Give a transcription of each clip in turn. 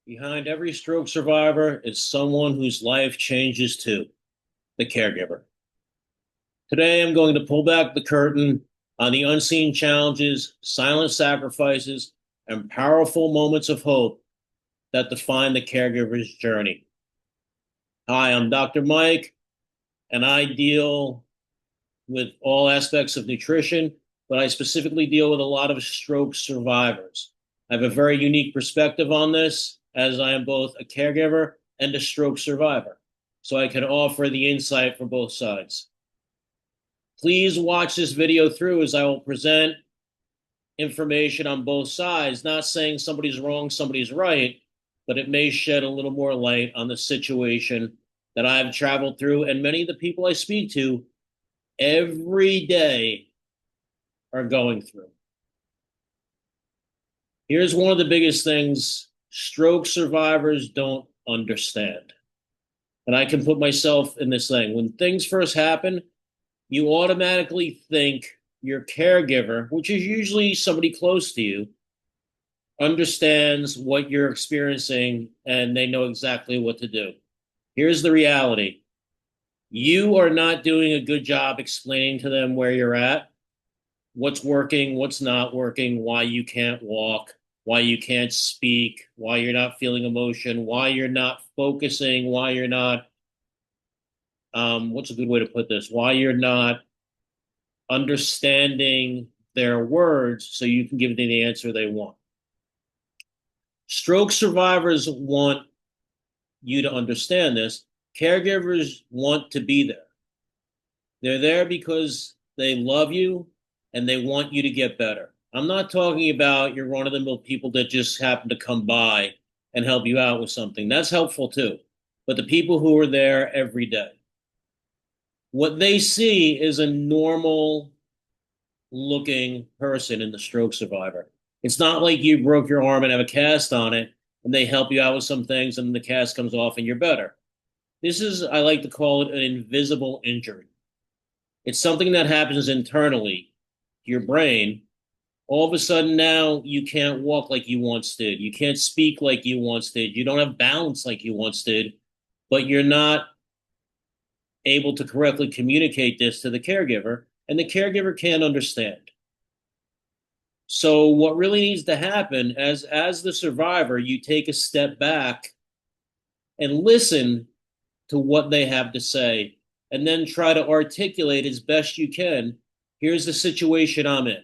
Behind every stroke survivor is someone whose life changes too, the caregiver. Today, I'm going to pull back the curtain on the unseen challenges, silent sacrifices, and powerful moments of hope that define the caregiver's journey. Hi, I'm Dr. Mike, and I deal with all aspects of nutrition, but I specifically deal with a lot of stroke survivors. I have a very unique perspective on this, as I am both a caregiver and a stroke survivor, so I can offer the insight from both sides. Please watch this video through as I will present information on both sides, not saying somebody's wrong, somebody's right, but it may shed a little more light on the situation that I've traveled through, and many of the people I speak to every day are going through. Here's one of the biggest things stroke survivors don't understand. And I can put myself in this thing. When things first happen, you automatically think your caregiver, which is usually somebody close to you, understands what you're experiencing and they know exactly what to do. Here's the reality. You are not doing a good job explaining to them where you're at, what's working, what's not working, why you can't walk, why you can't speak, why you're not feeling emotion, why you're not focusing, why you're not, what's a good way to put this? Why you're not understanding their words so you can give them the answer they want. Stroke survivors want you to understand this. Caregivers want to be there. They're there because they love you and they want you to get better. I'm not talking about your run-of-the-mill people that just happen to come by and help you out with something. That's helpful too. But the people who are there every day. What they see is a normal looking person in the stroke survivor. It's not like you broke your arm and have a cast on it and they help you out with some things and the cast comes off and you're better. This is, I like to call it an invisible injury. It's something that happens internally to your brain. All of a sudden now you can't walk like you once did. You can't speak like you once did. You don't have balance like you once did, but you're not able to correctly communicate this to the caregiver, and the caregiver can't understand. So what really needs to happen as the survivor, you take a step back and listen to what they have to say, and then try to articulate as best you can, here's the situation I'm in.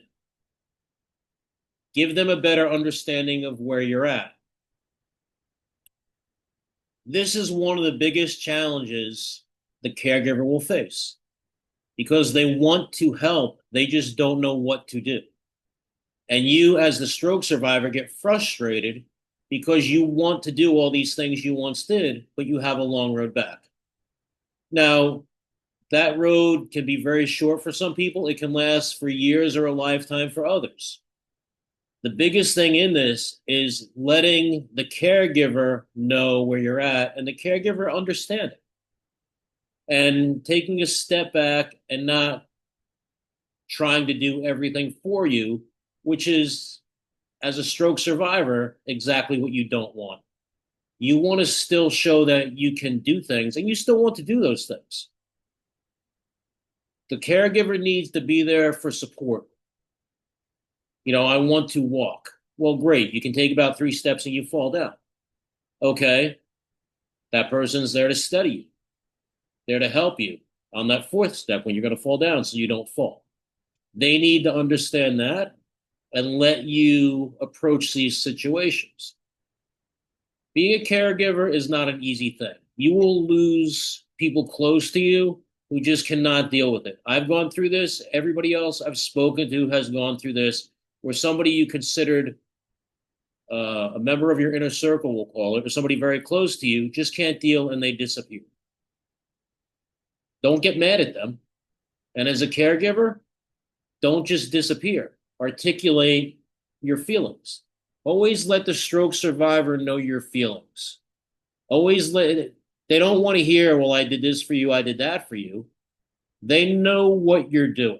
Give them a better understanding of where you're at. This is one of the biggest challenges the caregiver will face because they want to help, they just don't know what to do. And you, as the stroke survivor, get frustrated because you want to do all these things you once did, but you have a long road back. Now, that road can be very short for some people. It can last for years or a lifetime for others. The biggest thing in this is letting the caregiver know where you're at and the caregiver understand it. And taking a step back and not trying to do everything for you, which is, as a stroke survivor, exactly what you don't want. You want to still show that you can do things and you still want to do those things. The caregiver needs to be there for support. I want to walk. Well, great. You can take about 3 steps and you fall down. Okay. That person's there to study you, there to help you on that 4th step when you're going to fall down so you don't fall. They need to understand that and let you approach these situations. Being a caregiver is not an easy thing. You will lose people close to you who just cannot deal with it. I've gone through this. Everybody else I've spoken to has gone through this, where somebody you considered a member of your inner circle, we'll call it, or somebody very close to you, just can't deal and they disappear. Don't get mad at them. And as a caregiver, don't just disappear. Articulate your feelings. Always let the stroke survivor know your feelings. They don't want to hear, well, I did this for you, I did that for you. They know what you're doing.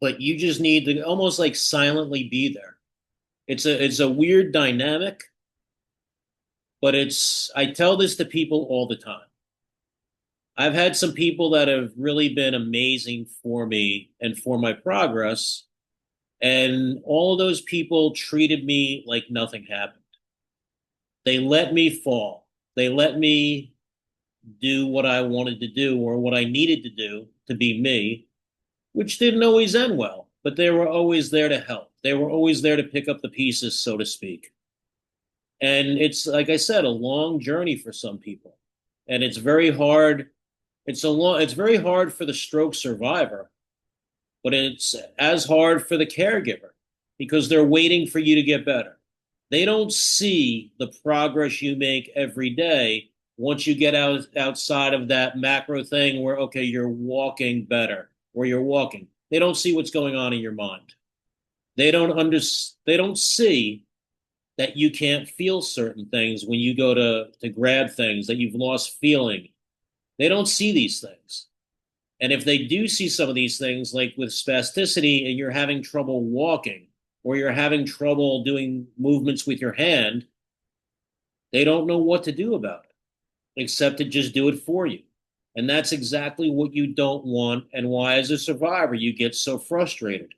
But you just need to almost like silently be there. It's a weird dynamic but I tell this to people all the time. I've had some people that have really been amazing for me and for my progress. And all of those people treated me like nothing happened. They let me fall. They let me do what I wanted to do or what I needed to do to be me, which didn't always end well, but they were always there to help. They were always there to pick up the pieces, so to speak. And it's, like I said, a long journey for some people. And it's very hard. It's very hard for the stroke survivor, but it's as hard for the caregiver because they're waiting for you to get better. They don't see the progress you make every day once you get outside of that macro thing where, okay, you're walking better or you're walking. They don't see what's going on in your mind. They don't see that you can't feel certain things when you go to grab things, that you've lost feeling. They don't see these things. And if they do see some of these things, like with spasticity and you're having trouble walking or you're having trouble doing movements with your hand, they don't know what to do about it except to just do it for you. And that's exactly what you don't want and why, as a survivor, you get so frustrated.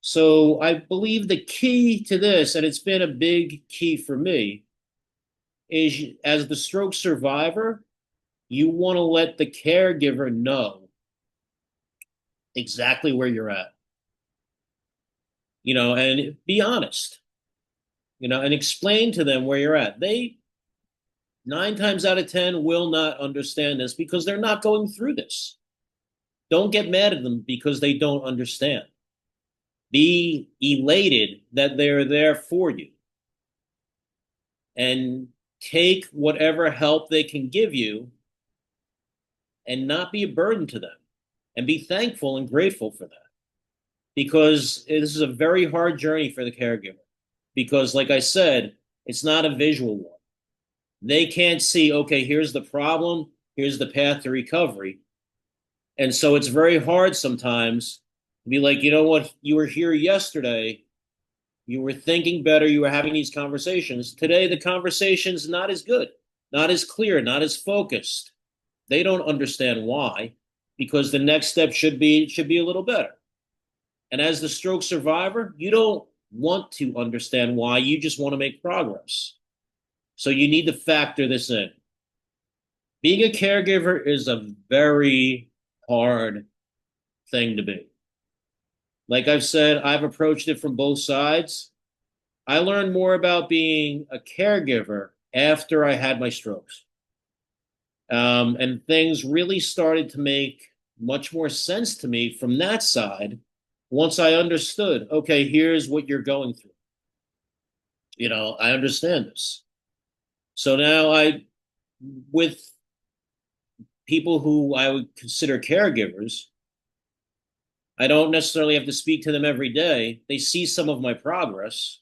So I believe the key to this, and it's been a big key for me, is as the stroke survivor, you want to let the caregiver know exactly where you're at, and be honest, and explain to them where you're at. They 9 times out of 10 will not understand this because they're not going through this. Don't get mad at them because they don't understand. Be elated that they're there for you and take whatever help they can give you and not be a burden to them and be thankful and grateful for that because this is a very hard journey for the caregiver because, like I said, it's not a visual one. They can't see, okay, here's the problem, here's the path to recovery. And so it's very hard sometimes to be like, you know what, you were here yesterday, you were thinking better, you were having these conversations. Today, the conversation's not as good, not as clear, not as focused. They don't understand why, because the next step should be a little better. And as the stroke survivor, you don't want to understand why, you just want to make progress. So you need to factor this in. Being a caregiver is a very hard thing to be. Like I've said, I've approached it from both sides. I learned more about being a caregiver after I had my strokes. And things really started to make much more sense to me from that side once I understood, okay, here's what you're going through. I understand this. So now with people who I would consider caregivers, I don't necessarily have to speak to them every day. They see some of my progress.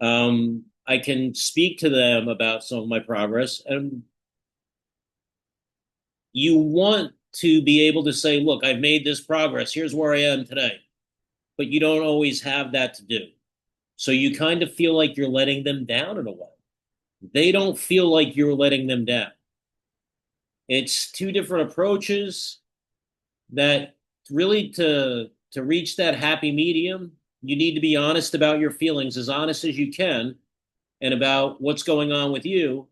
I can speak to them about some of my progress. And you want to be able to say, look, I've made this progress. Here's where I am today. But you don't always have that to do. So you kind of feel like you're letting them down in a way. They don't feel like you're letting them down. It's two different approaches that really to reach that happy medium, you need to be honest about your feelings, as honest as you can, and about what's going on with you.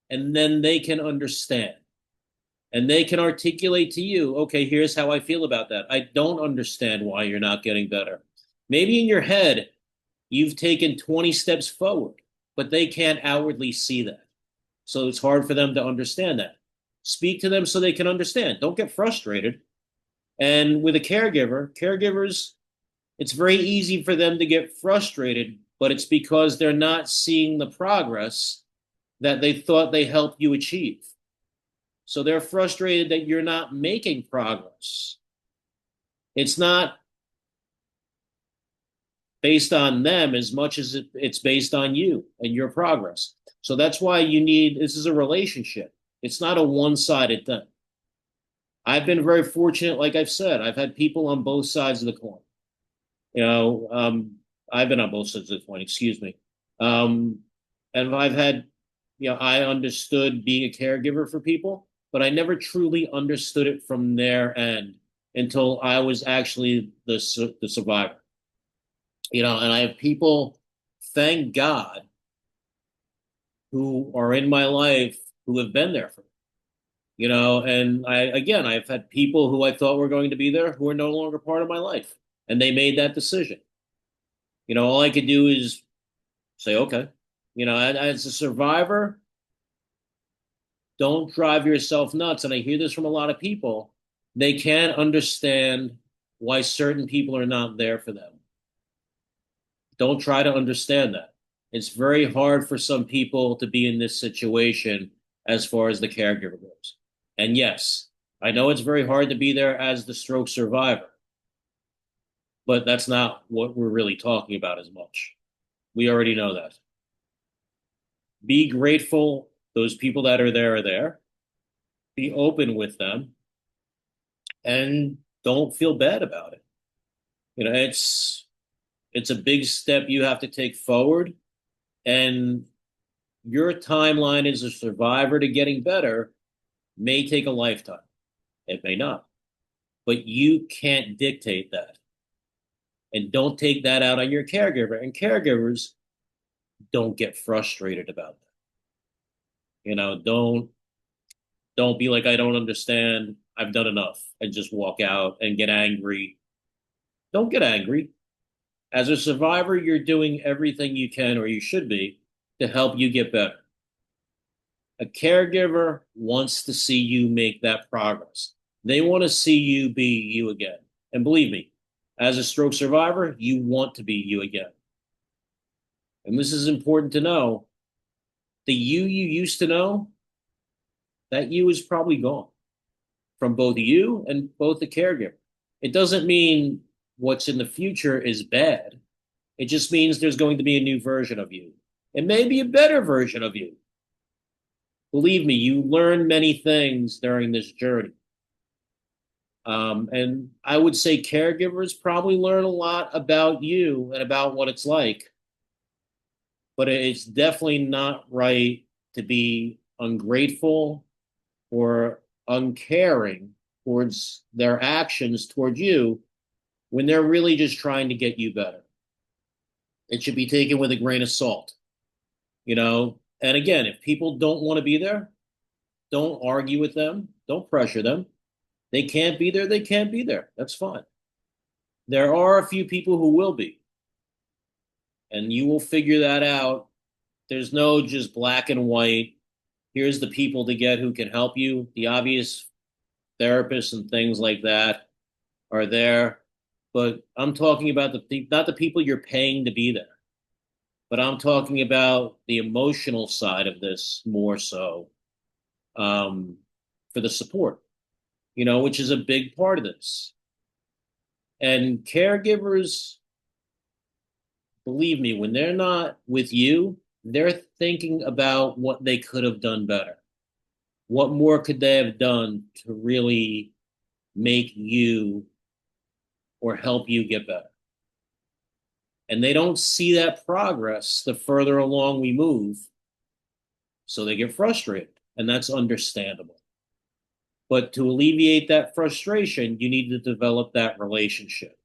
And then they can understand. And they can articulate to you, okay, here's how I feel about that. I don't understand why you're not getting better. Maybe in your head, you've taken 20 steps forward, but they can't outwardly see that. So it's hard for them to understand that. Speak to them so they can understand. Don't get frustrated. And with a caregivers, it's very easy for them to get frustrated, but it's because they're not seeing the progress that they thought they helped you achieve. So they're frustrated that you're not making progress. It's not based on them as much as it's based on you and your progress. So that's why this is a relationship. It's not a one-sided thing. I've been very fortunate, like I've said, I've had people on both sides of the coin. I've been on both sides of the coin, excuse me. And And I've had, I understood being a caregiver for people, but I never truly understood it from their end until I was actually the survivor. And I have people, thank God, who are in my life who have been there for me. And I've had people who I thought were going to be there who are no longer part of my life, and they made that decision. All I could do is say, okay. As a survivor, don't drive yourself nuts. And I hear this from a lot of people. They can't understand why certain people are not there for them. Don't try to understand that. It's very hard for some people to be in this situation as far as the caregiver goes. And yes, I know it's very hard to be there as the stroke survivor, but that's not what we're really talking about as much. We already know that. Be grateful those people that are there are there. Be open with them and don't feel bad about it. It's a big step you have to take forward, and your timeline as a survivor to getting better may take a lifetime. It may not, but you can't dictate that. And don't take that out on your caregiver. And caregivers don't get frustrated about that. Don't be like, I don't understand. I've done enough, and just walk out and get angry. Don't get angry. As a survivor, you're doing everything you can, or you should be, to help you get better. A caregiver wants to see you make that progress. They want to see you be you again. And believe me, as a stroke survivor, you want to be you again. And this is important to know. The you used to know, that you is probably gone from both you and both the caregiver. It doesn't mean what's in the future is bad. It just means there's going to be a new version of you. It may be a better version of you. Believe me, you learn many things during this journey. And I would say caregivers probably learn a lot about you and about what it's like. But it's definitely not right to be ungrateful or uncaring towards their actions towards you when they're really just trying to get you better. It should be taken with a grain of salt. And again, if people don't want to be there, don't argue with them, don't pressure them. They can't be there, they can't be there. That's fine. There are a few people who will be, and you will figure that out. There's no just black and white. Here's the people to get who can help you. The obvious therapists and things like that are there, but I'm talking about not the people you're paying to be there, but I'm talking about the emotional side of this more so, for the support, which is a big part of this. And caregivers, believe me, when they're not with you, they're thinking about what they could have done better. What more could they have done to really make you or help you get better? And they don't see that progress the further along we move, so they get frustrated, and that's understandable. But to alleviate that frustration, you need to develop that relationship.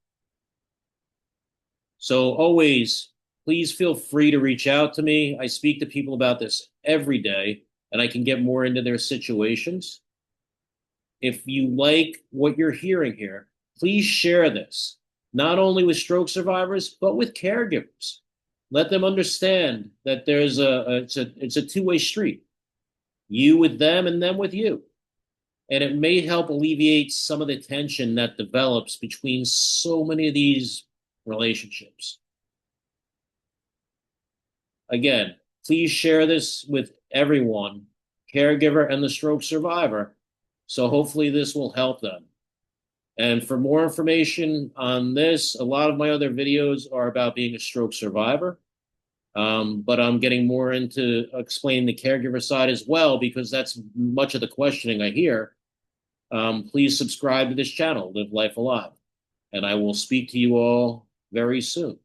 So always, please feel free to reach out to me. I speak to people about this every day, and I can get more into their situations. If you like what you're hearing here, please share this, not only with stroke survivors, but with caregivers. Let them understand that it's a two-way street. You with them and them with you. And it may help alleviate some of the tension that develops between so many of these relationships. Again, please share this with everyone, caregiver and the stroke survivor, so hopefully this will help them. And for more information on this, a lot of my other videos are about being a stroke survivor. But I'm getting more into explaining the caregiver side as well, because that's much of the questioning I hear. Please subscribe to this channel, Live Life Alive, and I will speak to you all very soon.